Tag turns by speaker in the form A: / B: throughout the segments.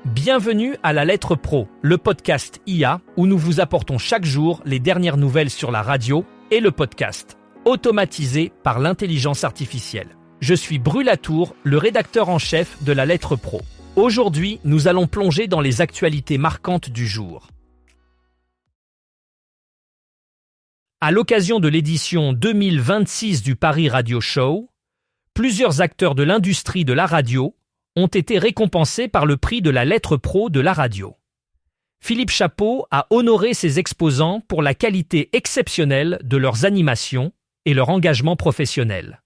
A: Bienvenue à la Lettre Pro, le podcast IA où nous vous apportons chaque jour les dernières nouvelles sur la radio et le podcast, automatisé par l'intelligence artificielle. Je suis Brulatour, le rédacteur en chef de la Lettre Pro. Aujourd'hui, nous allons plonger dans les actualités marquantes du jour. À l'occasion de l'édition 2026 du Paris Radio Show, plusieurs acteurs de l'industrie de la radio ont été récompensés par le prix de la Lettre Pro de la radio. Philippe Chapeau a honoré ses exposants pour la qualité exceptionnelle de leurs animations et leur engagement professionnel.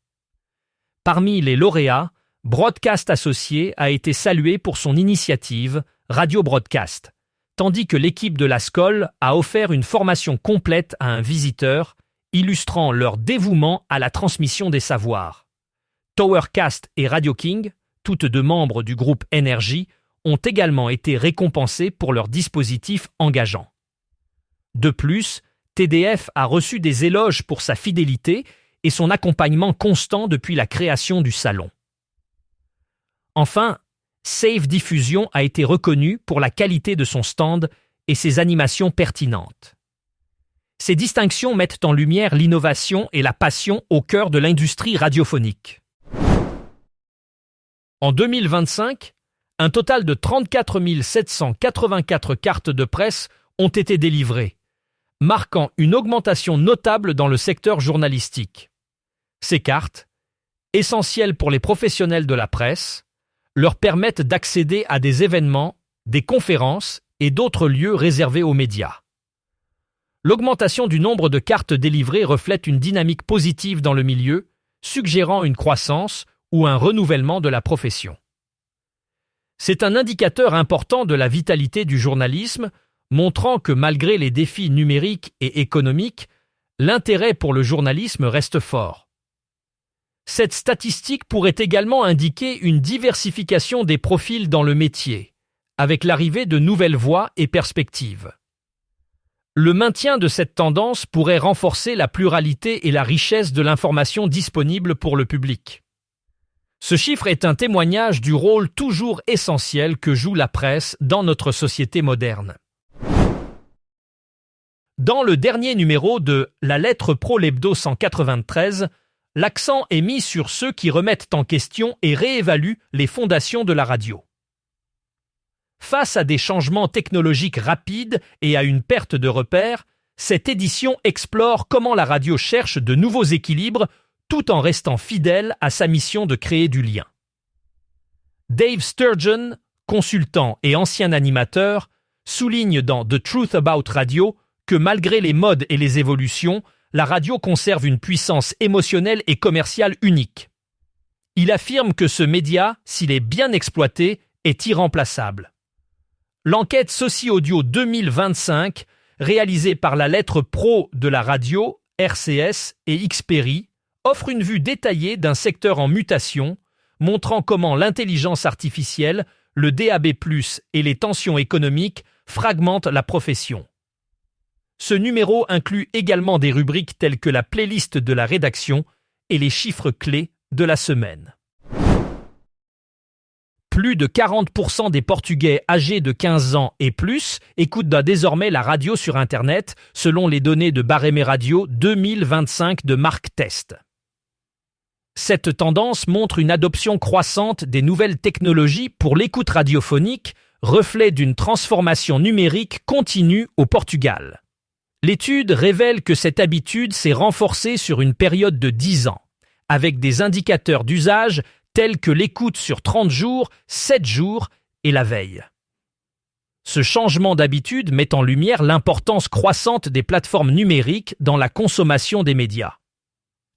A: Parmi les lauréats, Broadcast Associé a été salué pour son initiative Radio Broadcast, tandis que l'équipe de la SCOL a offert une formation complète à un visiteur, illustrant leur dévouement à la transmission des savoirs. Towercast et Radio King, toutes deux membres du groupe Énergie, ont également été récompensés pour leurs dispositifs engageants. De plus, TDF a reçu des éloges pour sa fidélité et son accompagnement constant depuis la création du salon. Enfin, Save Diffusion a été reconnu pour la qualité de son stand et ses animations pertinentes. Ces distinctions mettent en lumière l'innovation et la passion au cœur de l'industrie radiophonique. En 2025, un total de 34 784 cartes de presse ont été délivrées, marquant une augmentation notable dans le secteur journalistique. Ces cartes, essentielles pour les professionnels de la presse, leur permettent d'accéder à des événements, des conférences et d'autres lieux réservés aux médias. L'augmentation du nombre de cartes délivrées reflète une dynamique positive dans le milieu, suggérant une croissance ou un renouvellement de la profession. C'est un indicateur important de la vitalité du journalisme, montrant que malgré les défis numériques et économiques, l'intérêt pour le journalisme reste fort. Cette statistique pourrait également indiquer une diversification des profils dans le métier, avec l'arrivée de nouvelles voies et perspectives. Le maintien de cette tendance pourrait renforcer la pluralité et la richesse de l'information disponible pour le public. Ce chiffre est un témoignage du rôle toujours essentiel que joue la presse dans notre société moderne. Dans le dernier numéro de La Lettre Pro l'Hebdo 193, l'accent est mis sur ceux qui remettent en question et réévaluent les fondations de la radio. Face à des changements technologiques rapides et à une perte de repères, cette édition explore comment la radio cherche de nouveaux équilibres tout en restant fidèle à sa mission de créer du lien. Dave Sturgeon, consultant et ancien animateur, souligne dans The Truth About Radio que malgré les modes et les évolutions, la radio conserve une puissance émotionnelle et commerciale unique. Il affirme que ce média, s'il est bien exploité, est irremplaçable. L'enquête Soci-Audio 2025, réalisée par la Lettre Pro de la radio, RCS et Xperi, offre une vue détaillée d'un secteur en mutation, montrant comment l'intelligence artificielle, le DAB+, et les tensions économiques fragmentent la profession. Ce numéro inclut également des rubriques telles que la playlist de la rédaction et les chiffres clés de la semaine. Plus de 40% des Portugais âgés de 15 ans et plus écoutent désormais la radio sur Internet, selon les données de Barème Radio 2025 de Marc Test. Cette tendance montre une adoption croissante des nouvelles technologies pour l'écoute radiophonique, reflet d'une transformation numérique continue au Portugal. L'étude révèle que cette habitude s'est renforcée sur une période de 10 ans, avec des indicateurs d'usage tels que l'écoute sur 30 jours, 7 jours et la veille. Ce changement d'habitude met en lumière l'importance croissante des plateformes numériques dans la consommation des médias.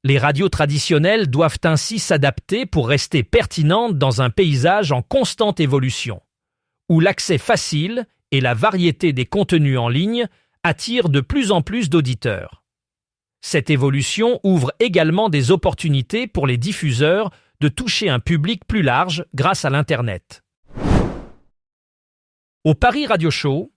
A: Les radios traditionnelles doivent ainsi s'adapter pour rester pertinentes dans un paysage en constante évolution, où l'accès facile et la variété des contenus en ligne attirent de plus en plus d'auditeurs. Cette évolution ouvre également des opportunités pour les diffuseurs de toucher un public plus large grâce à l'Internet. Au Paris Radio Show,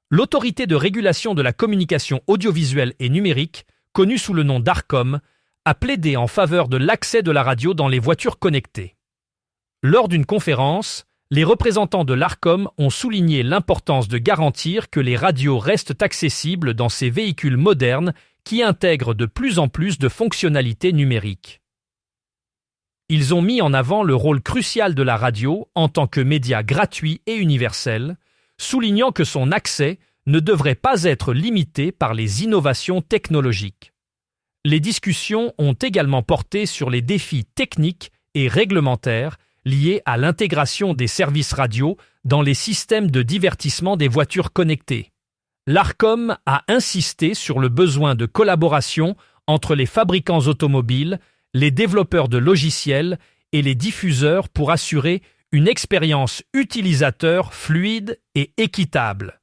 A: l'autorité de régulation de la communication audiovisuelle et numérique, connue sous le nom d'Arcom, a plaidé en faveur de l'accès de la radio dans les voitures connectées. Lors d'une conférence, les représentants de l'Arcom ont souligné l'importance de garantir que les radios restent accessibles dans ces véhicules modernes qui intègrent de plus en plus de fonctionnalités numériques. Ils ont mis en avant le rôle crucial de la radio en tant que média gratuit et universel, soulignant que son accès ne devrait pas être limité par les innovations technologiques. Les discussions ont également porté sur les défis techniques et réglementaires liés à l'intégration des services radio dans les systèmes de divertissement des voitures connectées. L'Arcom a insisté sur le besoin de collaboration entre les fabricants automobiles, les développeurs de logiciels et les diffuseurs pour assurer une expérience utilisateur fluide et équitable.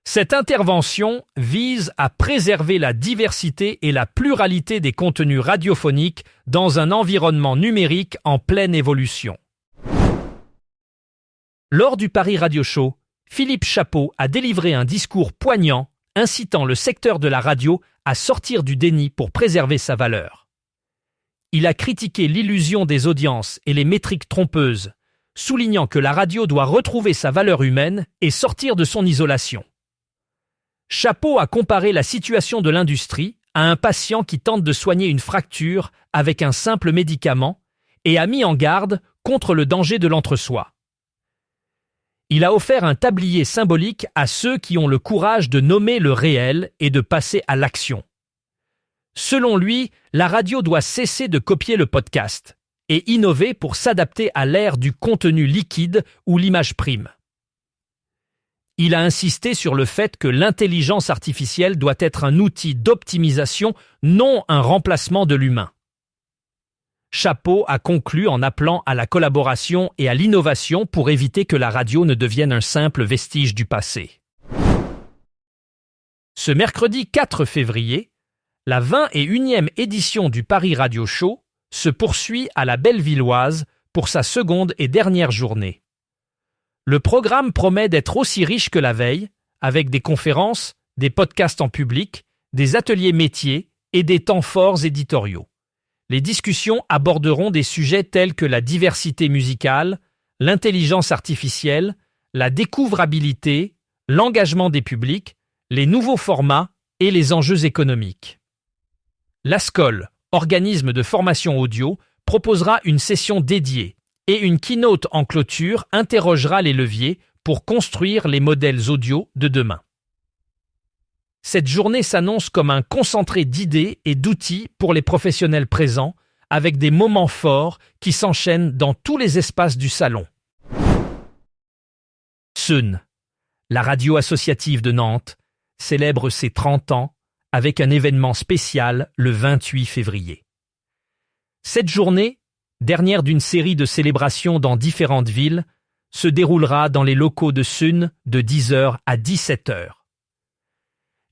A: Cette intervention vise à préserver la diversité et la pluralité des contenus radiophoniques dans un environnement numérique en pleine évolution. Lors du Paris Radio Show, Philippe Chapeau a délivré un discours poignant incitant le secteur de la radio à sortir du déni pour préserver sa valeur. Il a critiqué l'illusion des audiences et les métriques trompeuses, soulignant que la radio doit retrouver sa valeur humaine et sortir de son isolation. Chapeau a comparé la situation de l'industrie à un patient qui tente de soigner une fracture avec un simple médicament et a mis en garde contre le danger de l'entre-soi. Il a offert un tablier symbolique à ceux qui ont le courage de nommer le réel et de passer à l'action. Selon lui, la radio doit cesser de copier le podcast et innover pour s'adapter à l'ère du contenu liquide où l'image prime. Il a insisté sur le fait que l'intelligence artificielle doit être un outil d'optimisation, non un remplacement de l'humain. Chapeau a conclu en appelant à la collaboration et à l'innovation pour éviter que la radio ne devienne un simple vestige du passé. Ce mercredi 4 février, la 21e édition du Paris Radio Show se poursuit à la Bellevilloise pour sa seconde et dernière journée. Le programme promet d'être aussi riche que la veille, avec des conférences, des podcasts en public, des ateliers métiers et des temps forts éditoriaux. Les discussions aborderont des sujets tels que la diversité musicale, l'intelligence artificielle, la découvrabilité, l'engagement des publics, les nouveaux formats et les enjeux économiques. L'ASCOL, organisme de formation audio, proposera une session dédiée et une keynote en clôture interrogera les leviers pour construire les modèles audio de demain. Cette journée s'annonce comme un concentré d'idées et d'outils pour les professionnels présents, avec des moments forts qui s'enchaînent dans tous les espaces du salon. SUN, la radio associative de Nantes, célèbre ses 30 ans avec un événement spécial le 28 février. Cette journée, dernière d'une série de célébrations dans différentes villes, se déroulera dans les locaux de SUN de 10h à 17h.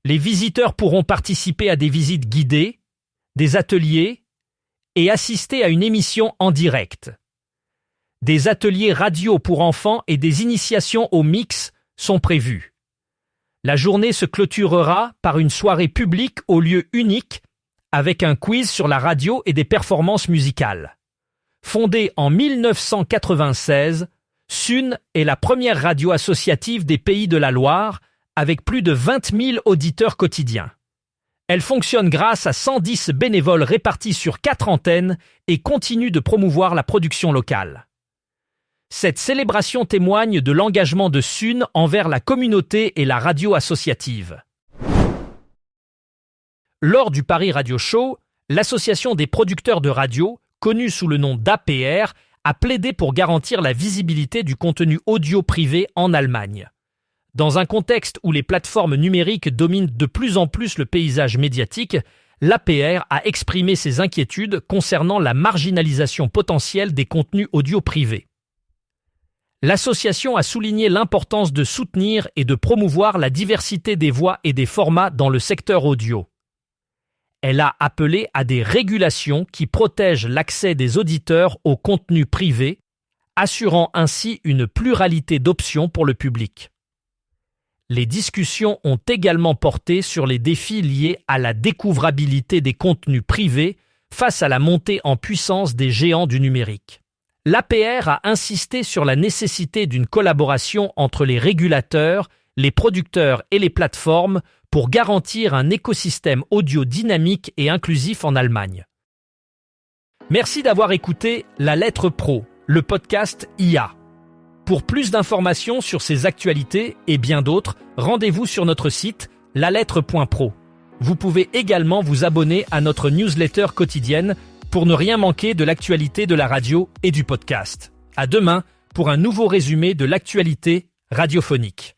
A: Les visiteurs pourront participer à des visites guidées, des ateliers et assister à une émission en direct. Des ateliers radio pour enfants et des initiations au mix sont prévus. La journée se clôturera par une soirée publique au lieu unique avec un quiz sur la radio et des performances musicales. Fondée en 1996, SUN est la première radio associative des Pays de la Loire avec plus de 20 000 auditeurs quotidiens. Elle fonctionne grâce à 110 bénévoles répartis sur 4 antennes et continue de promouvoir la production locale. Cette célébration témoigne de l'engagement de SUN envers la communauté et la radio associative. Lors du Paris Radio Show, l'Association des producteurs de radio, connue sous le nom d'APR, a plaidé pour garantir la visibilité du contenu audio privé en Allemagne. Dans un contexte où les plateformes numériques dominent de plus en plus le paysage médiatique, l'APR a exprimé ses inquiétudes concernant la marginalisation potentielle des contenus audio privés. L'association a souligné l'importance de soutenir et de promouvoir la diversité des voix et des formats dans le secteur audio. Elle a appelé à des régulations qui protègent l'accès des auditeurs aux contenus privés, assurant ainsi une pluralité d'options pour le public. Les discussions ont également porté sur les défis liés à la découvrabilité des contenus privés face à la montée en puissance des géants du numérique. l'APR a insisté sur la nécessité d'une collaboration entre les régulateurs, les producteurs et les plateformes pour garantir un écosystème audio dynamique et inclusif en Allemagne. Merci d'avoir écouté La Lettre Pro, le podcast IA. Pour plus d'informations sur ces actualités et bien d'autres, rendez-vous sur notre site lalettre.pro. Vous pouvez également vous abonner à notre newsletter quotidienne pour ne rien manquer de l'actualité de la radio et du podcast. À demain pour un nouveau résumé de l'actualité radiophonique.